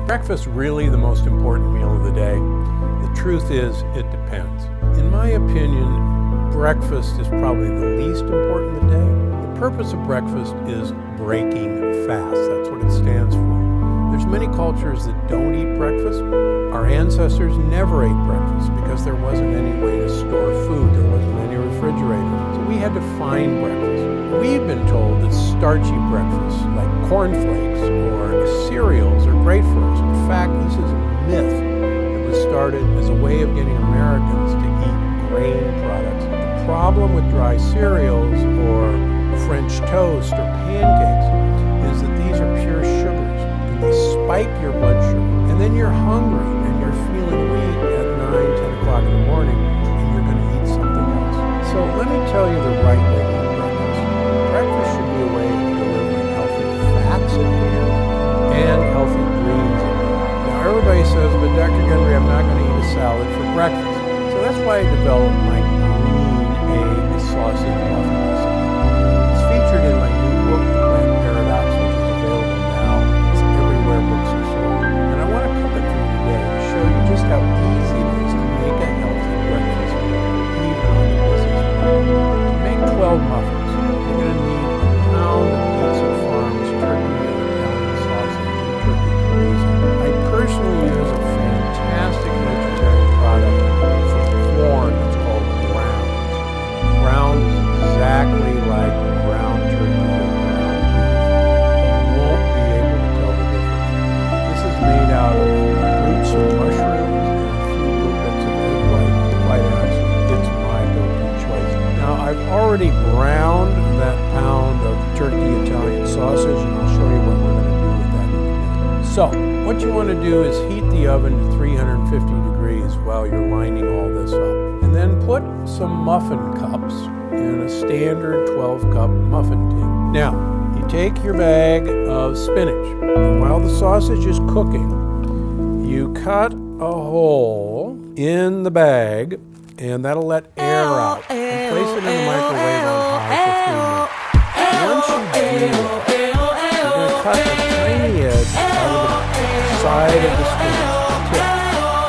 Breakfast really the most important meal of the day? The truth is, it depends. In my opinion, breakfast is probably the least important of the day. The purpose of breakfast is breaking fast. That's what it stands for. There's many cultures that don't eat breakfast. Our ancestors never ate breakfast because there wasn't any way to store food. There wasn't any refrigerator. So we had to find breakfast. We've been told that starchy breakfasts like cornflakes or cereals are great for us. In fact, this is a myth that was started as a way of getting Americans to eat grain products. The problem with dry cereals or French toast or pancakes is that these are pure sugars and they spike your blood sugar. And then you're hungry and you're feeling weak at 9, 10 o'clock in the morning and you're going to eat something else. So let me tell you the right way to eat breakfast. Breakfast should be a way of delivering healthy fats in here and healthy greens in here. Now everybody says, but Dr. Gundry, I'm not going to eat a salad for breakfast. So that's why I developed my green egg sausage muffin recipe. It's featured in my new book, The Plant Paradox, which is available now. It's everywhere books are sold. And I want to cook it for you today to show you just how easy it is to make a healthy breakfast, even on the business plan. To make 12 muffins, you're going to need a pound of Pizza Farms turkey and Italian sausage and turkey chorizo. I personally use a fantastic vegetarian product from corn that's called ground. Ground is exactly like ground turkey or ground beef. You won't be able to tell the difference. This is made out of roots of mushrooms and a few little bits of egg white. Quite honestly, it's my go-to choice. Now, I've already browned that pound of turkey Italian sausage, and I'll show you what we're going to do with that in a minute. So, what you want to do is heat the oven to 350 degrees while you're lining all this up. And then put some muffin cups in a standard 12-cup muffin tin. Now, you take your bag of spinach, and while the sausage is cooking, you cut a hole in the bag, and that'll let air out. And place it in the microwave on high for 3 minutes. Once you do that, you're going to cut a tiny edge out of the side of the spinach tip,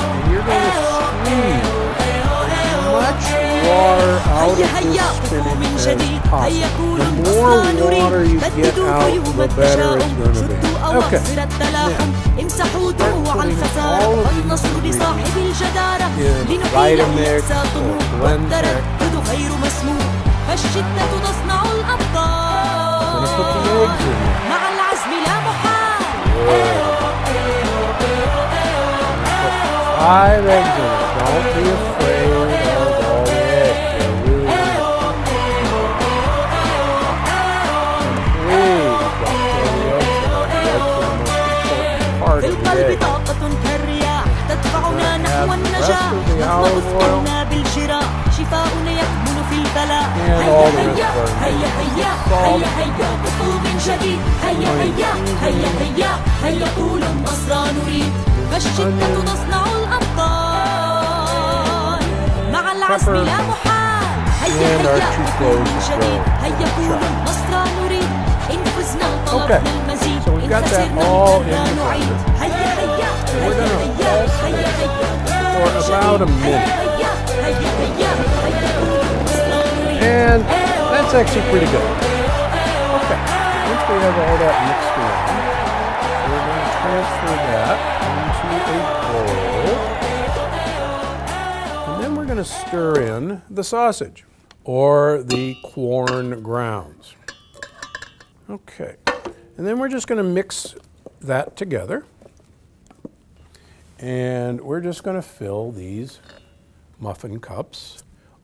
and you're going to squeeze as much water out of the spinach as possible. The more water you get out, the better it's going to be. Okay, now, start putting all of these ingredients in Vitamix or Blend Mix. I'm going to put the eggs in there. 5 eggs in it. Don't be afraid of all the eggs. They're really part of the egg. Add the rest of the olive oil and all the rest of our ingredients. Salt, pepper, and our 2 cloves of garlic. Okay, so we've got that all in the blender. And we're going to pulse this for about a minute. And that's actually pretty good. Okay, once we have all that mixed around, we're going to transfer that into a bowl. And then we're going to stir in the sausage or the corn grounds. Okay, and then we're just going to mix that together. And we're just going to fill these muffin cups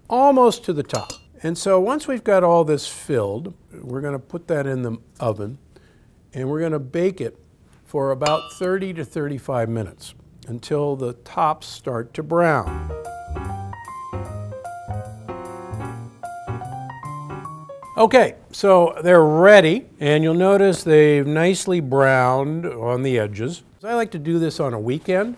almost to the top. And so once we've got all this filled, we're going to put that in the oven and we're going to bake it for about 30 to 35 minutes until the tops start to brown. Okay, so they're ready, and you'll notice they've nicely browned on the edges. I like to do this on a weekend,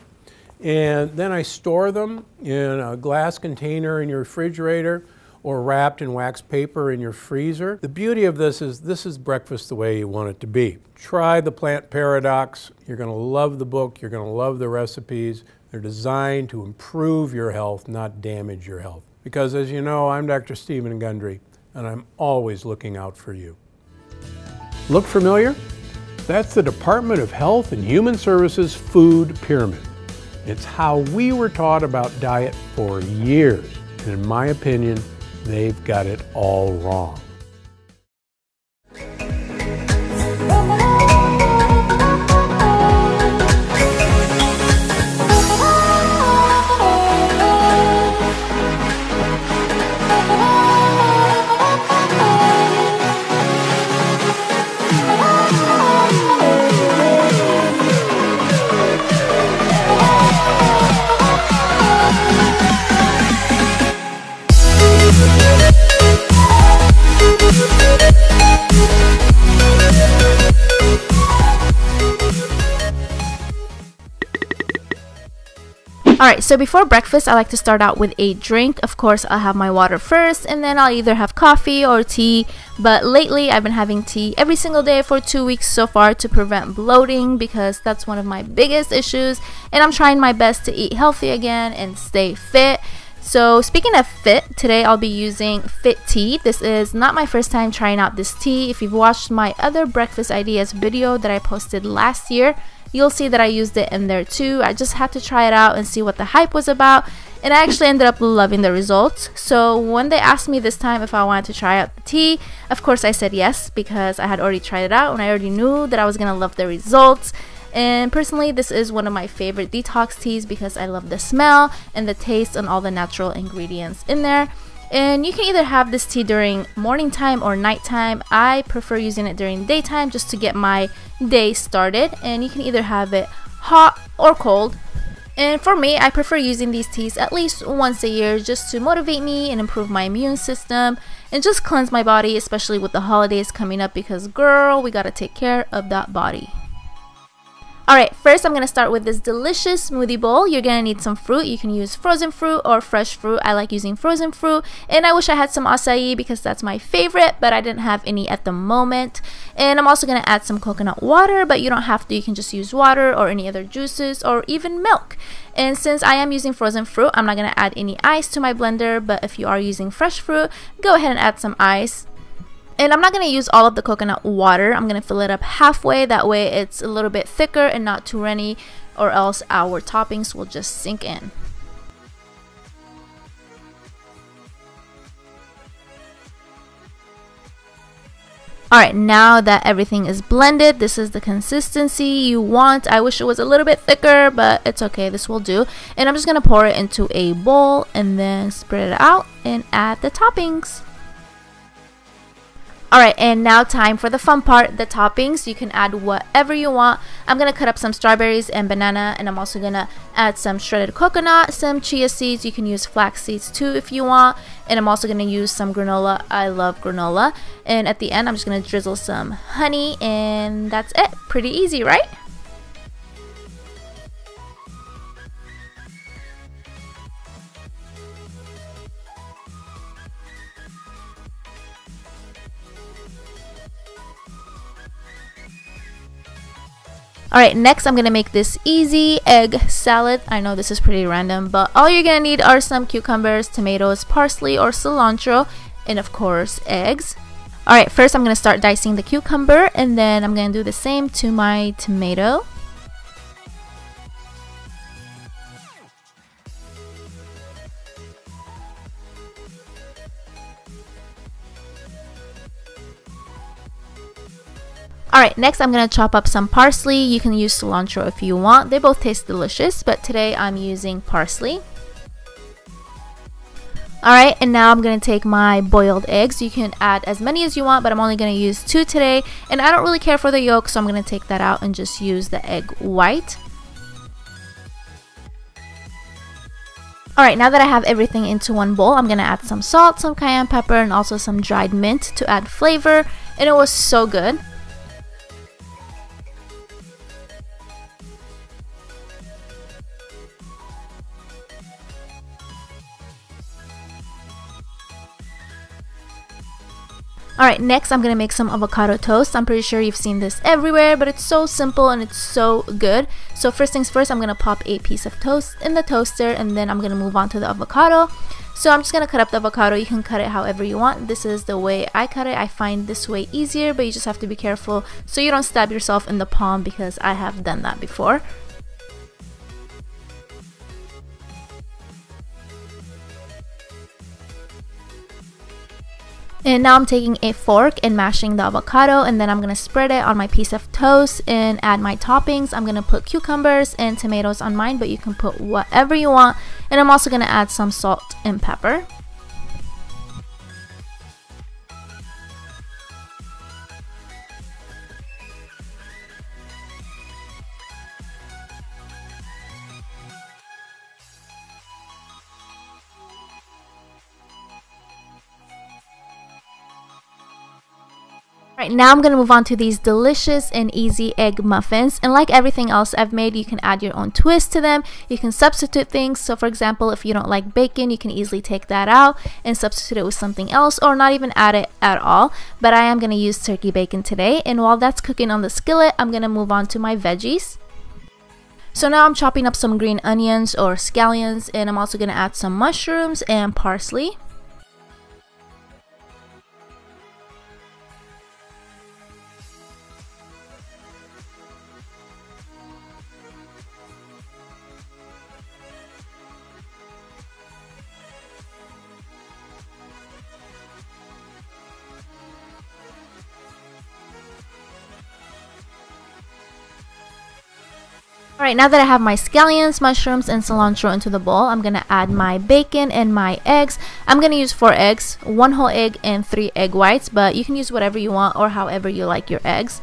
and then I store them in a glass container in your refrigerator, or wrapped in wax paper in your freezer. The beauty of this is breakfast the way you want it to be. Try the Plant Paradox. You're going to love the book. You're going to love the recipes. They're designed to improve your health, not damage your health. Because as you know, I'm Dr. Stephen Gundry, and I'm always looking out for you. Look familiar? That's the Department of Health and Human Services Food Pyramid. It's how we were taught about diet for years, and in my opinion, they've got it all wrong. Alright, so before breakfast, I like to start out with a drink. Of course, I'll have my water first, and then I'll either have coffee or tea. But lately, I've been having tea every single day for 2 weeks so far to prevent bloating, because that's one of my biggest issues. And I'm trying my best to eat healthy again and stay fit. So speaking of fit, today I'll be using Fit Tea. This is not my first time trying out this tea. If you've watched my other breakfast ideas video that I posted last year, you'll see that I used it in there too. I just had to try it out and see what the hype was about, and I actually ended up loving the results. So when they asked me this time if I wanted to try out the tea, of course I said yes, because I had already tried it out and I already knew that I was gonna love the results. And personally, this is one of my favorite detox teas because I love the smell and the taste and all the natural ingredients in there. And you can either have this tea during morning time or nighttime. I prefer using it during daytime just to get my day started. And you can either have it hot or cold. And for me, I prefer using these teas at least once a year just to motivate me and improve my immune system and just cleanse my body, especially with the holidays coming up, because girl, we gotta take care of that body. Alright, first I'm going to start with this delicious smoothie bowl. You're going to need some fruit. You can use frozen fruit or fresh fruit. I like using frozen fruit, and I wish I had some acai because that's my favorite, but I didn't have any at the moment. And I'm also going to add some coconut water, but you don't have to. You can just use water or any other juices or even milk. And since I am using frozen fruit, I'm not going to add any ice to my blender, but if you are using fresh fruit, go ahead and add some ice. And I'm not going to use all of the coconut water. I'm going to fill it up halfway. That way it's a little bit thicker and not too runny, or else our toppings will just sink in. Alright, now that everything is blended, this is the consistency you want. I wish it was a little bit thicker, but it's okay. This will do. And I'm just going to pour it into a bowl and then spread it out and add the toppings. Alright, and now time for the fun part, the toppings. You can add whatever you want. I'm going to cut up some strawberries and banana, and I'm also going to add some shredded coconut, some chia seeds. You can use flax seeds too if you want. And I'm also going to use some granola. I love granola. And at the end, I'm just going to drizzle some honey, and that's it. Pretty easy, right? Alright, next I'm going to make this easy egg salad. I know this is pretty random, but all you're going to need are some cucumbers, tomatoes, parsley or cilantro, and of course eggs. Alright, first I'm going to start dicing the cucumber, and then I'm going to do the same to my tomato. Alright, next I'm going to chop up some parsley. You can use cilantro if you want. They both taste delicious, but today I'm using parsley. Alright, and now I'm going to take my boiled eggs. You can add as many as you want, but I'm only going to use 2 today. And I don't really care for the yolk, so I'm going to take that out and just use the egg white. Alright, now that I have everything into one bowl, I'm going to add some salt, some cayenne pepper, and also some dried mint to add flavor. And it was so good. Alright, next I'm going to make some avocado toast. I'm pretty sure you've seen this everywhere, but it's so simple and it's so good. So first things first, I'm going to pop a piece of toast in the toaster, and then I'm going to move on to the avocado. So I'm just going to cut up the avocado. You can cut it however you want. This is the way I cut it. I find this way easier, but you just have to be careful so you don't stab yourself in the palm, because I have done that before. And now I'm taking a fork and mashing the avocado, and then I'm going to spread it on my piece of toast and add my toppings. I'm going to put cucumbers and tomatoes on mine, but you can put whatever you want. And I'm also going to add some salt and pepper. Right, now I'm going to move on to these delicious and easy egg muffins. And like everything else I've made, you can add your own twist to them. You can substitute things. So for example, if you don't like bacon, you can easily take that out and substitute it with something else, or not even add it at all. But I am going to use turkey bacon today. And while that's cooking on the skillet, I'm going to move on to my veggies. So now I'm chopping up some green onions or scallions, and I'm also going to add some mushrooms and parsley. Alright, now that I have my scallions, mushrooms, and cilantro into the bowl, I'm going to add my bacon and my eggs. I'm going to use 4 eggs, 1 whole egg, and 3 egg whites, but you can use whatever you want or however you like your eggs.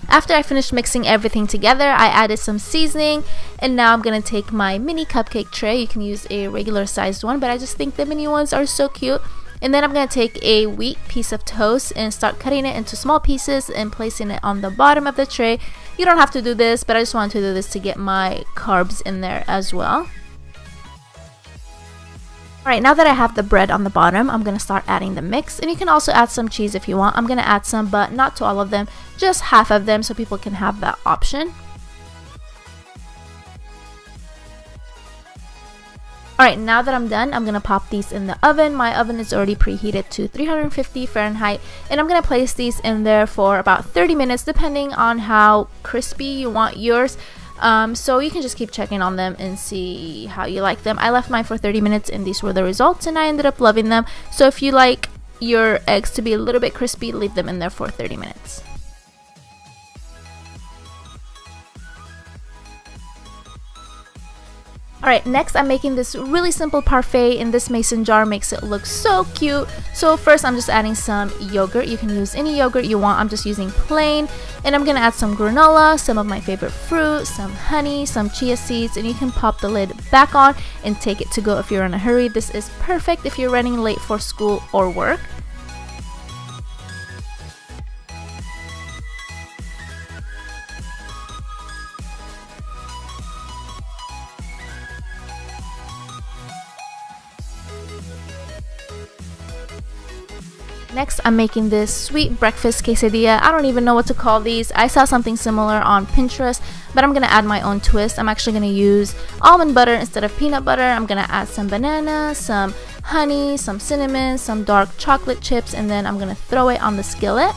After I finished mixing everything together, I added some seasoning, and now I'm going to take my mini cupcake tray. You can use a regular sized one, but I just think the mini ones are so cute. And then I'm going to take a wheat piece of toast and start cutting it into small pieces and placing it on the bottom of the tray. You don't have to do this, but I just wanted to do this to get my carbs in there as well. Alright, now that I have the bread on the bottom, I'm going to start adding the mix. And you can also add some cheese if you want. I'm going to add some, but not to all of them, just half of them so people can have that option. Alright, now that I'm done, I'm going to pop these in the oven. My oven is already preheated to 350 Fahrenheit, and I'm going to place these in there for about 30 minutes depending on how crispy you want yours. So you can just keep checking on them and see how you like them. I left mine for 30 minutes and these were the results, and I ended up loving them. So if you like your eggs to be a little bit crispy, leave them in there for 30 minutes. Alright, next I'm making this really simple parfait in this mason jar. Makes it look so cute. So first I'm just adding some yogurt. You can use any yogurt you want. I'm just using plain. And I'm going to add some granola, some of my favorite fruit, some honey, some chia seeds, and you can pop the lid back on and take it to go if you're in a hurry. This is perfect if you're running late for school or work. Next, I'm making this sweet breakfast quesadilla. I don't even know what to call these. I saw something similar on Pinterest, but I'm going to add my own twist. I'm actually going to use almond butter instead of peanut butter. I'm going to add some banana, some honey, some cinnamon, some dark chocolate chips, and then I'm going to throw it on the skillet.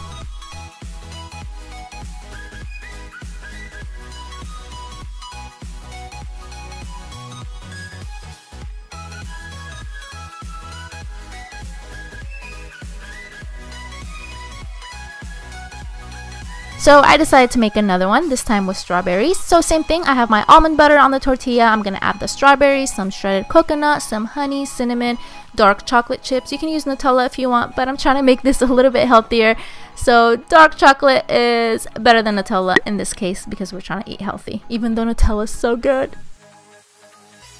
So I decided to make another one, this time with strawberries. So same thing, I have my almond butter on the tortilla. I'm going to add the strawberries, some shredded coconut, some honey, cinnamon, dark chocolate chips. You can use Nutella if you want, but I'm trying to make this a little bit healthier. So dark chocolate is better than Nutella in this case because we're trying to eat healthy, even though Nutella is so good.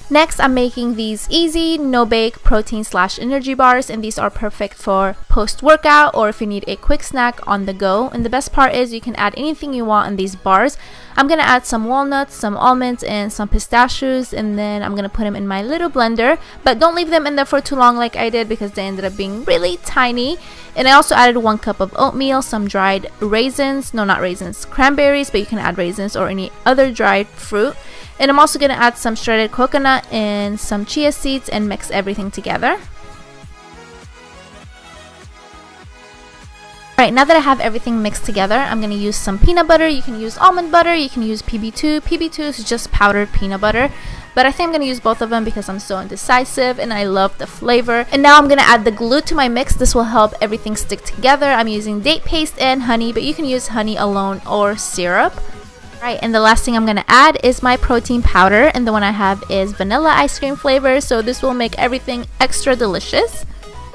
Next, I'm making these easy, no-bake protein/energy bars, and these are perfect for post-workout or if you need a quick snack on the go. And the best part is you can add anything you want in these bars. I'm gonna add some walnuts, some almonds, and some pistachios, and then I'm gonna put them in my little blender. But don't leave them in there for too long like I did because they ended up being really tiny. And I also added 1 cup of oatmeal, some dried raisins, no, not raisins, cranberries, but you can add raisins or any other dried fruit. And I'm also going to add some shredded coconut and some chia seeds and mix everything together. Alright, now that I have everything mixed together, I'm going to use some peanut butter. You can use almond butter, you can use PB2. PB2 is just powdered peanut butter. But I think I'm going to use both of them because I'm so indecisive and I love the flavor. And now I'm going to add the glue to my mix. This will help everything stick together. I'm using date paste and honey, but you can use honey alone or syrup. Right, and the last thing I'm going to add is my protein powder, and the one I have is vanilla ice cream flavor, so this will make everything extra delicious.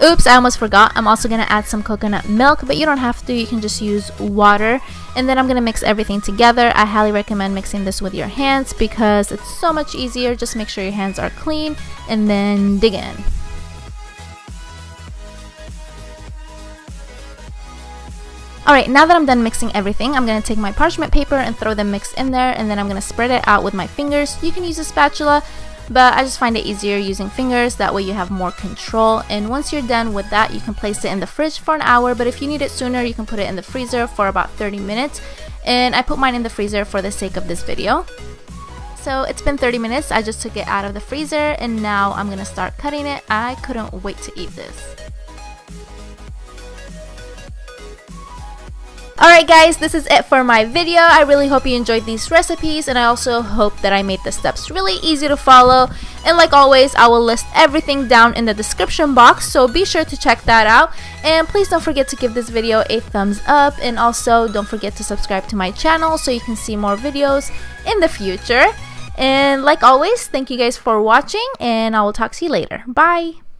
Oops, I almost forgot. I'm also going to add some coconut milk, but you don't have to. You can just use water. And then I'm going to mix everything together. I highly recommend mixing this with your hands because it's so much easier. Just make sure your hands are clean and then dig in. Alright, now that I'm done mixing everything, I'm going to take my parchment paper and throw the mix in there, and then I'm going to spread it out with my fingers. You can use a spatula, but I just find it easier using fingers. That way you have more control. And once you're done with that, you can place it in the fridge for an hour, but if you need it sooner, you can put it in the freezer for about 30 minutes. And I put mine in the freezer for the sake of this video. So it's been 30 minutes. I just took it out of the freezer, and now I'm going to start cutting it. I couldn't wait to eat this. Alright guys, this is it for my video. I really hope you enjoyed these recipes, and I also hope that I made the steps really easy to follow. And like always, I will list everything down in the description box, so be sure to check that out. And please don't forget to give this video a thumbs up, and also don't forget to subscribe to my channel so you can see more videos in the future. And like always, thank you guys for watching, and I will talk to you later. Bye!